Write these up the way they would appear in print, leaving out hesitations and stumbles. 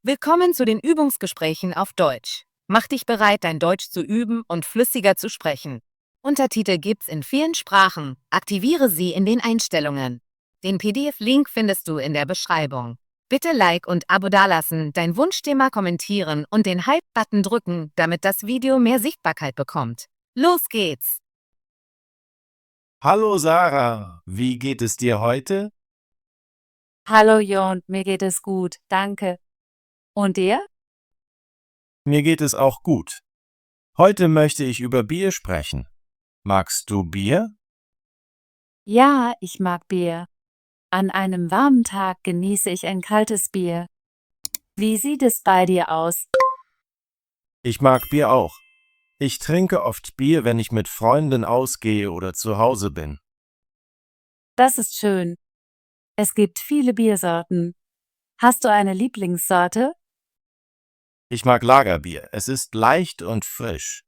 Willkommen zu den Übungsgesprächen auf Deutsch. Mach dich bereit, dein Deutsch zu üben und flüssiger zu sprechen. Untertitel gibt's in vielen Sprachen. Aktiviere sie in den Einstellungen. Den PDF-Link findest du in der Beschreibung. Bitte Like und Abo dalassen, dein Wunschthema kommentieren und den Hype-Button drücken, damit das Video mehr Sichtbarkeit bekommt. Los geht's! Hallo Sarah, wie geht es dir heute? Hallo Jon, mir geht es gut, danke. Und dir? Mir geht es auch gut. Heute möchte ich über Bier sprechen. Magst du Bier? Ja, ich mag Bier. An einem warmen Tag genieße ich ein kaltes Bier. Wie sieht es bei dir aus? Ich mag Bier auch. Ich trinke oft Bier, wenn ich mit Freunden ausgehe oder zu Hause bin. Das ist schön. Es gibt viele Biersorten. Hast du eine Lieblingssorte? Ich mag Lagerbier. Es ist leicht und frisch.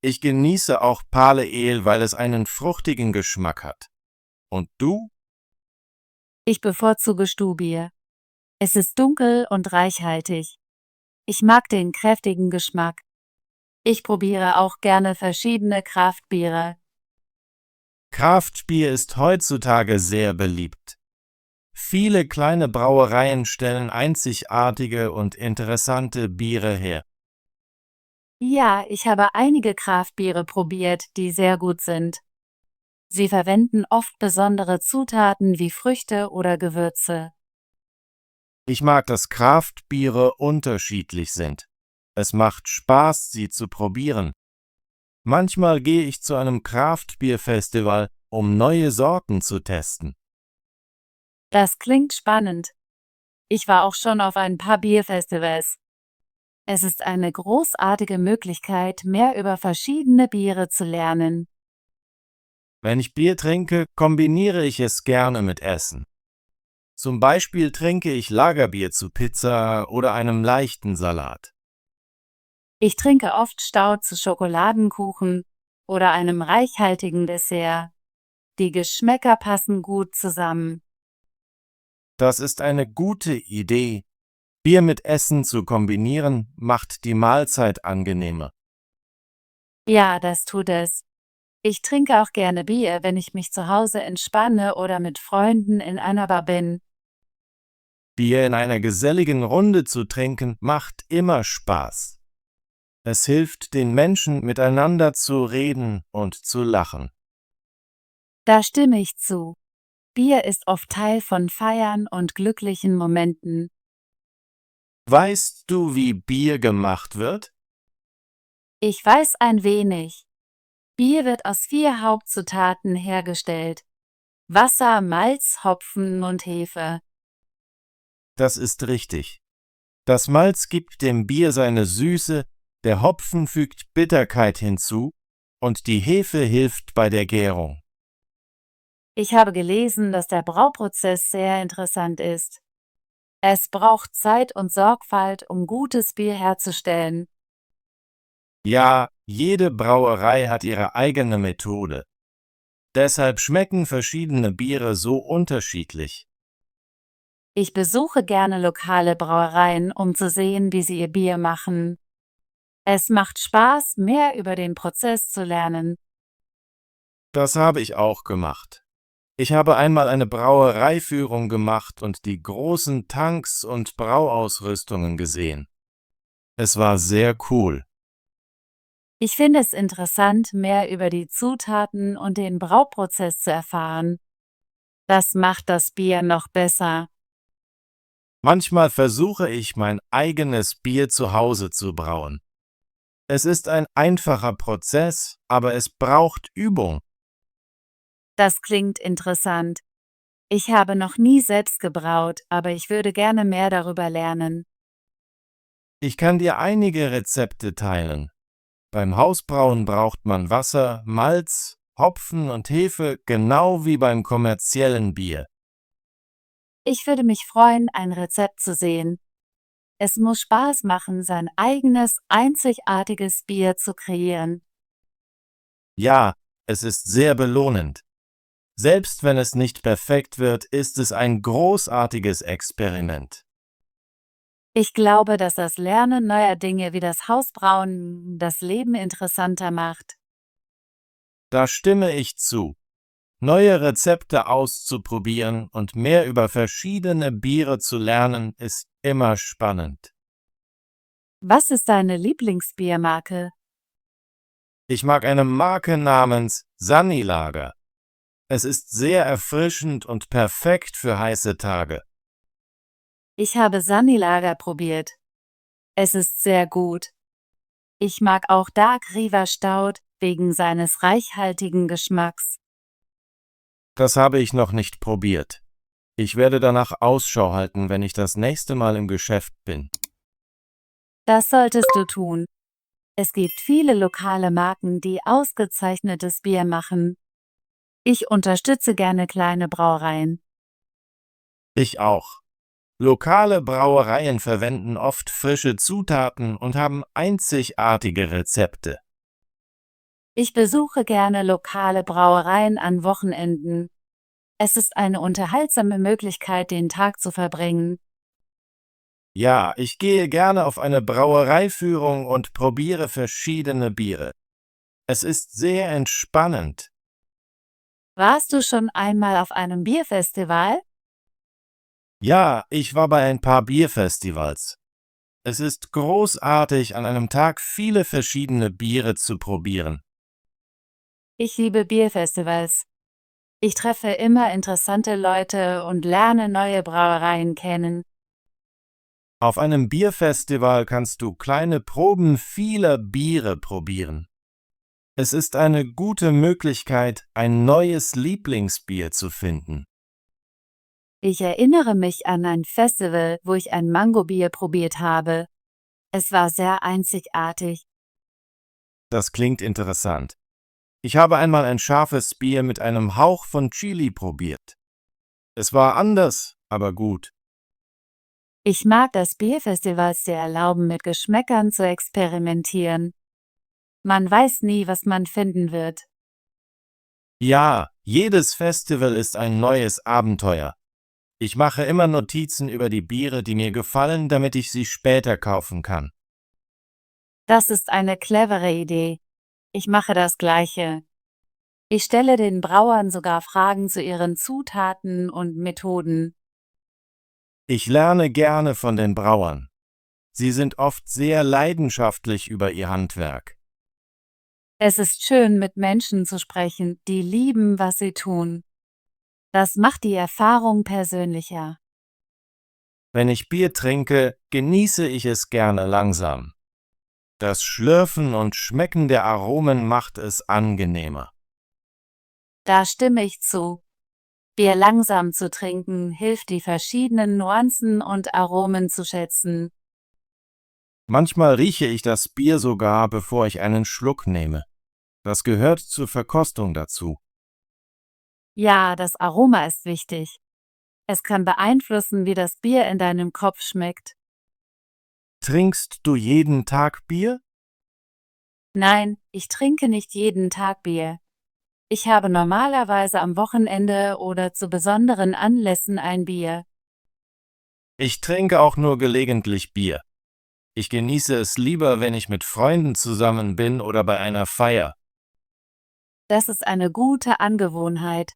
Ich genieße auch Pale Ale, weil es einen fruchtigen Geschmack hat. Und du? Ich bevorzuge Stubbier. Es ist dunkel und reichhaltig. Ich mag den kräftigen Geschmack. Ich probiere auch gerne verschiedene Kraftbiere. Kraftbier ist heutzutage sehr beliebt. Viele kleine Brauereien stellen einzigartige und interessante Biere her. Ja, ich habe einige Kraftbiere probiert, die sehr gut sind. Sie verwenden oft besondere Zutaten wie Früchte oder Gewürze. Ich mag, dass Kraftbiere unterschiedlich sind. Es macht Spaß, sie zu probieren. Manchmal gehe ich zu einem Kraftbierfestival, um neue Sorten zu testen. Das klingt spannend. Ich war auch schon auf ein paar Bierfestivals. Es ist eine großartige Möglichkeit, mehr über verschiedene Biere zu lernen. Wenn ich Bier trinke, kombiniere ich es gerne mit Essen. Zum Beispiel trinke ich Lagerbier zu Pizza oder einem leichten Salat. Ich trinke oft Stout zu Schokoladenkuchen oder einem reichhaltigen Dessert. Die Geschmäcker passen gut zusammen. Das ist eine gute Idee. Bier mit Essen zu kombinieren, macht die Mahlzeit angenehmer. Ja, das tut es. Ich trinke auch gerne Bier, wenn ich mich zu Hause entspanne oder mit Freunden in einer Bar bin. Bier in einer geselligen Runde zu trinken, macht immer Spaß. Es hilft den Menschen, miteinander zu reden und zu lachen. Da stimme ich zu. Bier ist oft Teil von Feiern und glücklichen Momenten. Weißt du, wie Bier gemacht wird? Ich weiß ein wenig. Bier wird aus 4 Hauptzutaten hergestellt: Wasser, Malz, Hopfen und Hefe. Das ist richtig. Das Malz gibt dem Bier seine Süße, der Hopfen fügt Bitterkeit hinzu und die Hefe hilft bei der Gärung. Ich habe gelesen, dass der Brauprozess sehr interessant ist. Es braucht Zeit und Sorgfalt, um gutes Bier herzustellen. Ja, jede Brauerei hat ihre eigene Methode. Deshalb schmecken verschiedene Biere so unterschiedlich. Ich besuche gerne lokale Brauereien, um zu sehen, wie sie ihr Bier machen. Es macht Spaß, mehr über den Prozess zu lernen. Das habe ich auch gemacht. Ich habe einmal eine Brauereiführung gemacht und die großen Tanks und Brauausrüstungen gesehen. Es war sehr cool. Ich finde es interessant, mehr über die Zutaten und den Brauprozess zu erfahren. Das macht das Bier noch besser. Manchmal versuche ich, mein eigenes Bier zu Hause zu brauen. Es ist ein einfacher Prozess, aber es braucht Übung. Das klingt interessant. Ich habe noch nie selbst gebraut, aber ich würde gerne mehr darüber lernen. Ich kann dir einige Rezepte teilen. Beim Hausbrauen braucht man Wasser, Malz, Hopfen und Hefe, genau wie beim kommerziellen Bier. Ich würde mich freuen, ein Rezept zu sehen. Es muss Spaß machen, sein eigenes, einzigartiges Bier zu kreieren. Ja, es ist sehr belohnend. Selbst wenn es nicht perfekt wird, ist es ein großartiges Experiment. Ich glaube, dass das Lernen neuer Dinge wie das Hausbrauen das Leben interessanter macht. Da stimme ich zu. Neue Rezepte auszuprobieren und mehr über verschiedene Biere zu lernen, ist immer spannend. Was ist deine Lieblingsbiermarke? Ich mag eine Marke namens Sunnylager. Es ist sehr erfrischend und perfekt für heiße Tage. Ich habe Sunnylager probiert. Es ist sehr gut. Ich mag auch Dark River Stout wegen seines reichhaltigen Geschmacks. Das habe ich noch nicht probiert. Ich werde danach Ausschau halten, wenn ich das nächste Mal im Geschäft bin. Das solltest du tun. Es gibt viele lokale Marken, die ausgezeichnetes Bier machen. Ich unterstütze gerne kleine Brauereien. Ich auch. Lokale Brauereien verwenden oft frische Zutaten und haben einzigartige Rezepte. Ich besuche gerne lokale Brauereien an Wochenenden. Es ist eine unterhaltsame Möglichkeit, den Tag zu verbringen. Ja, ich gehe gerne auf eine Brauereiführung und probiere verschiedene Biere. Es ist sehr entspannend. Warst du schon einmal auf einem Bierfestival? Ja, ich war bei ein paar Bierfestivals. Es ist großartig, an einem Tag viele verschiedene Biere zu probieren. Ich liebe Bierfestivals. Ich treffe immer interessante Leute und lerne neue Brauereien kennen. Auf einem Bierfestival kannst du kleine Proben vieler Biere probieren. Es ist eine gute Möglichkeit, ein neues Lieblingsbier zu finden. Ich erinnere mich an ein Festival, wo ich ein Mangobier probiert habe. Es war sehr einzigartig. Das klingt interessant. Ich habe einmal ein scharfes Bier mit einem Hauch von Chili probiert. Es war anders, aber gut. Ich mag das Bierfestivals dir erlauben, mit Geschmäckern zu experimentieren. Man weiß nie, was man finden wird. Ja, jedes Festival ist ein neues Abenteuer. Ich mache immer Notizen über die Biere, die mir gefallen, damit ich sie später kaufen kann. Das ist eine clevere Idee. Ich mache das Gleiche. Ich stelle den Brauern sogar Fragen zu ihren Zutaten und Methoden. Ich lerne gerne von den Brauern. Sie sind oft sehr leidenschaftlich über ihr Handwerk. Es ist schön, mit Menschen zu sprechen, die lieben, was sie tun. Das macht die Erfahrung persönlicher. Wenn ich Bier trinke, genieße ich es gerne langsam. Das Schlürfen und Schmecken der Aromen macht es angenehmer. Da stimme ich zu. Bier langsam zu trinken hilft, die verschiedenen Nuancen und Aromen zu schätzen. Manchmal rieche ich das Bier sogar, bevor ich einen Schluck nehme. Das gehört zur Verkostung dazu. Ja, das Aroma ist wichtig. Es kann beeinflussen, wie das Bier in deinem Kopf schmeckt. Trinkst du jeden Tag Bier? Nein, ich trinke nicht jeden Tag Bier. Ich habe normalerweise am Wochenende oder zu besonderen Anlässen ein Bier. Ich trinke auch nur gelegentlich Bier. Ich genieße es lieber, wenn ich mit Freunden zusammen bin oder bei einer Feier. Das ist eine gute Angewohnheit.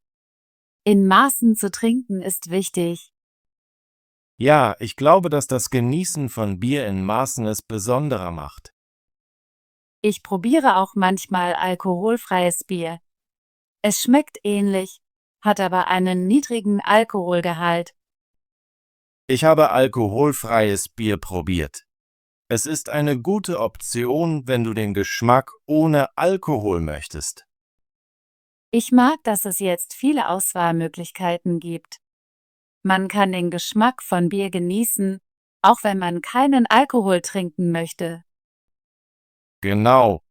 In Maßen zu trinken ist wichtig. Ja, ich glaube, dass das Genießen von Bier in Maßen es besonderer macht. Ich probiere auch manchmal alkoholfreies Bier. Es schmeckt ähnlich, hat aber einen niedrigen Alkoholgehalt. Ich habe alkoholfreies Bier probiert. Es ist eine gute Option, wenn du den Geschmack ohne Alkohol möchtest. Ich mag, dass es jetzt viele Auswahlmöglichkeiten gibt. Man kann den Geschmack von Bier genießen, auch wenn man keinen Alkohol trinken möchte. Genau.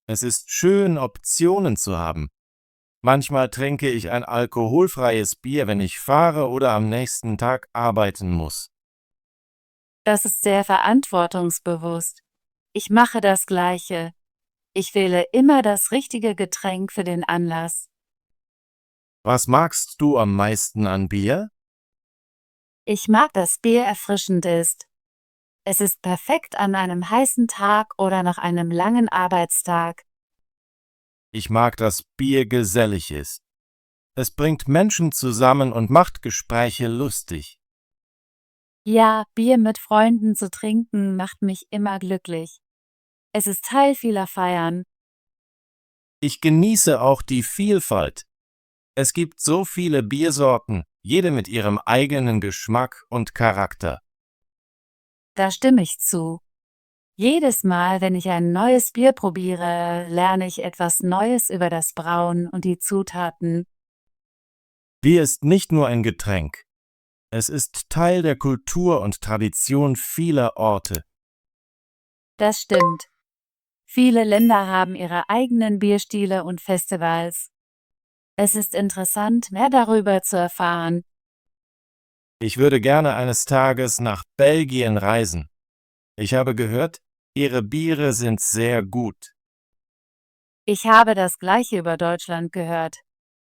Es ist schön, Optionen zu haben. Manchmal trinke ich ein alkoholfreies Bier, wenn ich fahre oder am nächsten Tag arbeiten muss. Das ist sehr verantwortungsbewusst. Ich mache das Gleiche. Ich wähle immer das richtige Getränk für den Anlass. Was magst du am meisten an Bier? Ich mag, dass Bier erfrischend ist. Es ist perfekt an einem heißen Tag oder nach einem langen Arbeitstag. Ich mag, dass Bier gesellig ist. Es bringt Menschen zusammen und macht Gespräche lustig. Ja, Bier mit Freunden zu trinken macht mich immer glücklich. Es ist Teil vieler Feiern. Ich genieße auch die Vielfalt. Es gibt so viele Biersorten, jede mit ihrem eigenen Geschmack und Charakter. Da stimme ich zu. Jedes Mal, wenn ich ein neues Bier probiere, lerne ich etwas Neues über das Brauen und die Zutaten. Bier ist nicht nur ein Getränk. Es ist Teil der Kultur und Tradition vieler Orte. Das stimmt. Viele Länder haben ihre eigenen Bierstile und Festivals. Es ist interessant, mehr darüber zu erfahren. Ich würde gerne eines Tages nach Belgien reisen. Ich habe gehört, ihre Biere sind sehr gut. Ich habe das Gleiche über Deutschland gehört.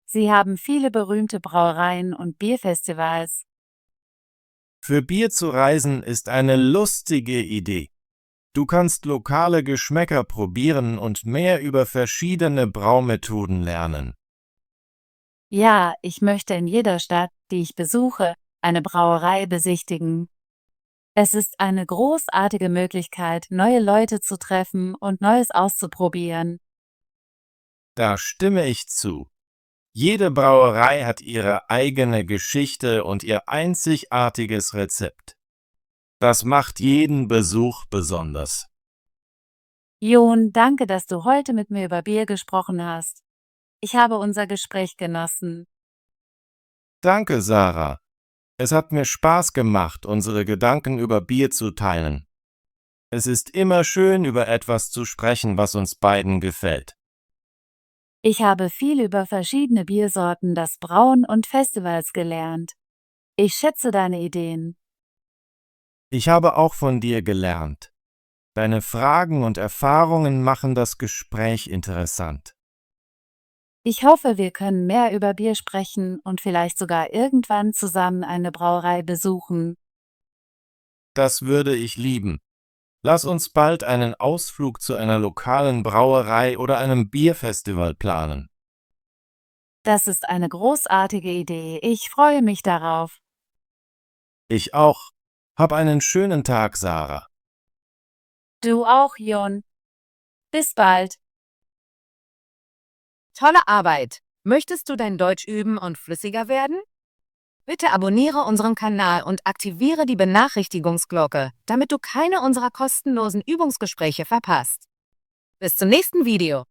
Sie haben viele berühmte Brauereien und Bierfestivals. Für Bier zu reisen ist eine lustige Idee. Du kannst lokale Geschmäcker probieren und mehr über verschiedene Braumethoden lernen. Ja, ich möchte in jeder Stadt, die ich besuche, eine Brauerei besichtigen. Es ist eine großartige Möglichkeit, neue Leute zu treffen und Neues auszuprobieren. Da stimme ich zu. Jede Brauerei hat ihre eigene Geschichte und ihr einzigartiges Rezept. Das macht jeden Besuch besonders. Jon, danke, dass du heute mit mir über Bier gesprochen hast. Ich habe unser Gespräch genossen. Danke, Sarah. Es hat mir Spaß gemacht, unsere Gedanken über Bier zu teilen. Es ist immer schön, über etwas zu sprechen, was uns beiden gefällt. Ich habe viel über verschiedene Biersorten, das Brauen und Festivals gelernt. Ich schätze deine Ideen. Ich habe auch von dir gelernt. Deine Fragen und Erfahrungen machen das Gespräch interessant. Ich hoffe, wir können mehr über Bier sprechen und vielleicht sogar irgendwann zusammen eine Brauerei besuchen. Das würde ich lieben. Lass uns bald einen Ausflug zu einer lokalen Brauerei oder einem Bierfestival planen. Das ist eine großartige Idee. Ich freue mich darauf. Ich auch. Hab einen schönen Tag, Sarah. Du auch, Jon. Bis bald. Tolle Arbeit! Möchtest du dein Deutsch üben und flüssiger werden? Bitte abonniere unseren Kanal und aktiviere die Benachrichtigungsglocke, damit du keine unserer kostenlosen Übungsgespräche verpasst. Bis zum nächsten Video.